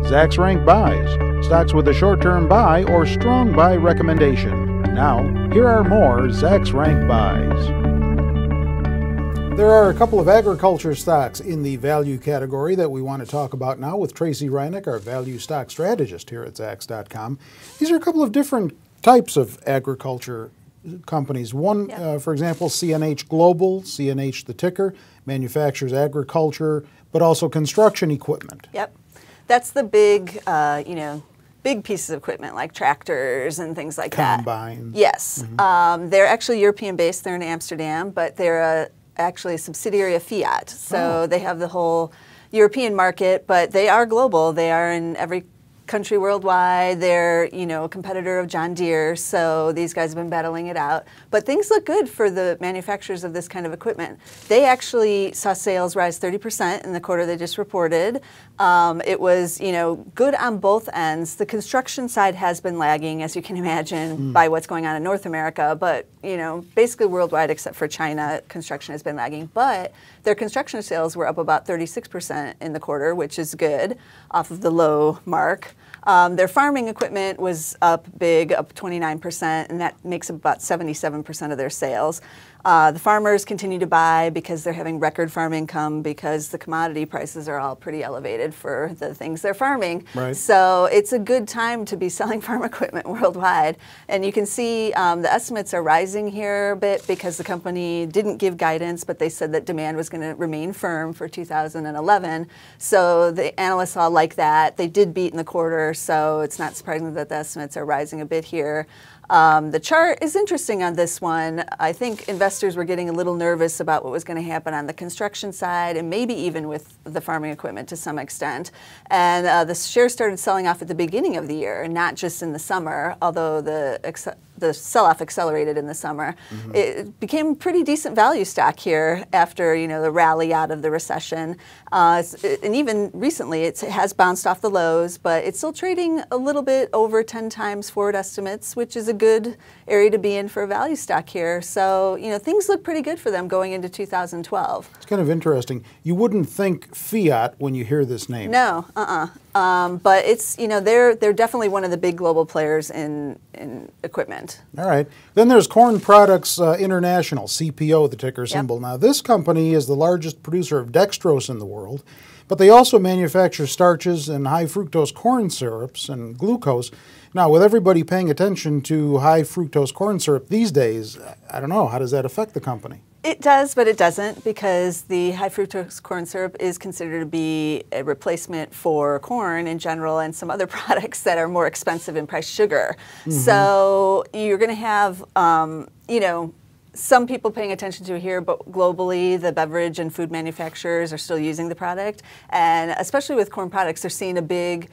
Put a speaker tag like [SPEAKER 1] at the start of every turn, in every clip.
[SPEAKER 1] Zacks Rank Buys, stocks with a short-term buy or strong buy recommendation. Now, here are more Zacks Rank Buys. There are a couple of agriculture stocks in the value category that we want to talk about now with Tracey Ryniec, our value stock strategist here at Zacks.com. These are a couple of different types of agriculture companies. One, for example, CNH Global, CNH the ticker, manufactures agriculture, but also construction equipment.
[SPEAKER 2] Yep. That's the big, big pieces of equipment like tractors and things like that.
[SPEAKER 1] Combines.
[SPEAKER 2] Yes. They're actually European-based. They're in Amsterdam, but they're actually a subsidiary of Fiat. So they have the whole European market, but they are global. They are in every country worldwide. They're, a competitor of John Deere, so these guys have been battling it out. But things look good for the manufacturers of this kind of equipment. They actually saw sales rise 30% in the quarter they just reported. It was, good on both ends. The construction side has been lagging, as you can imagine, by what's going on in North America, but, basically worldwide except for China, construction has been lagging. But their construction sales were up about 36% in the quarter, which is good, off of the low mark. Their farming equipment was up big, up 29%, and that makes up about 77% of their sales. The farmers continue to buy because they're having record farm income because the commodity prices are all pretty elevated for the things they're farming.
[SPEAKER 1] Right.
[SPEAKER 2] So it's a good time to be selling farm equipment worldwide. And you can see the estimates are rising here a bit because the company didn't give guidance, but they said that demand was going to remain firm for 2011. So the analysts all like that. They did beat in the quarter, so it's not surprising that the estimates are rising a bit here. The chart is interesting on this one. I think investors were getting a little nervous about what was going to happen on the construction side and maybe even with the farming equipment to some extent. And the shares started selling off at the beginning of the year, not just in the summer, although the sell-off accelerated in the summer. It became a pretty decent value stock here after the rally out of the recession. And even recently it has bounced off the lows, but it's still trading a little bit over 10 times forward estimates, which is a good area to be in for a value stock here. So, things look pretty good for them going into 2012.
[SPEAKER 1] It's kind of interesting. You wouldn't think Fiat when you hear this name.
[SPEAKER 2] No, but it's, they're definitely one of the big global players in equipment.
[SPEAKER 1] All right. Then there's Corn Products International, CPO, the ticker symbol. Now, this company is the largest producer of dextrose in the world, but they also manufacture starches and high fructose corn syrups and glucose. Now, with everybody paying attention to high fructose corn syrup these days, I don't know, how does that affect the company?
[SPEAKER 2] It does, but it doesn't, because the high fructose corn syrup is considered to be a replacement for corn in general and some other products that are more expensive in price, sugar. So you're going to have, some people paying attention to it here, but globally, the beverage and food manufacturers are still using the product. And especially with corn products, they're seeing a big,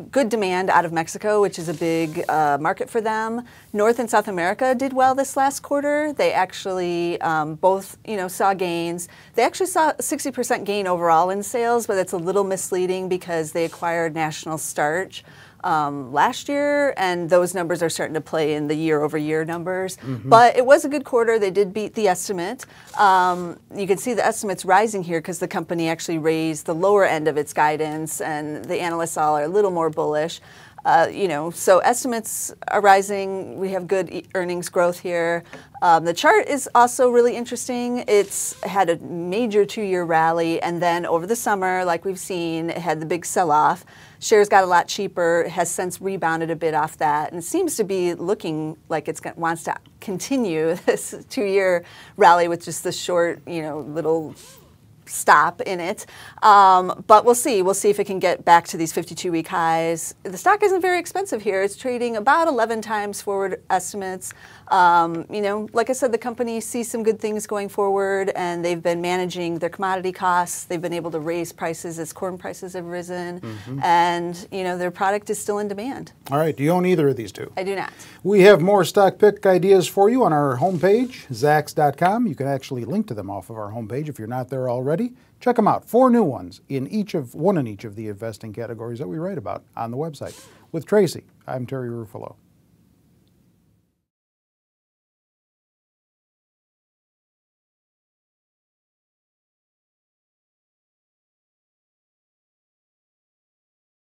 [SPEAKER 2] good demand out of Mexico, which is a big market for them. North and South America did well this last quarter. They actually both, saw gains. They actually saw a 60% gain overall in sales, but that's a little misleading because they acquired National Starch last year, and those numbers are starting to play in the year-over-year numbers. But it was a good quarter. They did beat the estimate. You can see the estimates rising here because the company actually raised the lower end of its guidance, and the analysts all are a little more bullish. So estimates are rising. We have good earnings growth here. The chart is also really interesting. It's had a major 2-year rally, and then over the summer, like we've seen, it had the big sell-off. Shares got a lot cheaper. It has since rebounded a bit off that, and seems to be looking like it wants to continue this 2-year rally with just the short, little stop in it. But we'll see. We'll see if it can get back to these 52-week highs. The stock isn't very expensive here. It's trading about 11 times forward estimates. Like I said, the company sees some good things going forward, and they've been managing their commodity costs. They've been able to raise prices as corn prices have risen, and their product is still in demand.
[SPEAKER 1] All right. Do you own either of these two?
[SPEAKER 2] I do not.
[SPEAKER 1] We have more stock pick ideas for you on our homepage, Zacks.com. You can actually link to them off of our homepage if you're not there already. Check them out. 4 new ones one in each of the investing categories that we write about on the website. With Tracey, I'm Terry Ruffalo.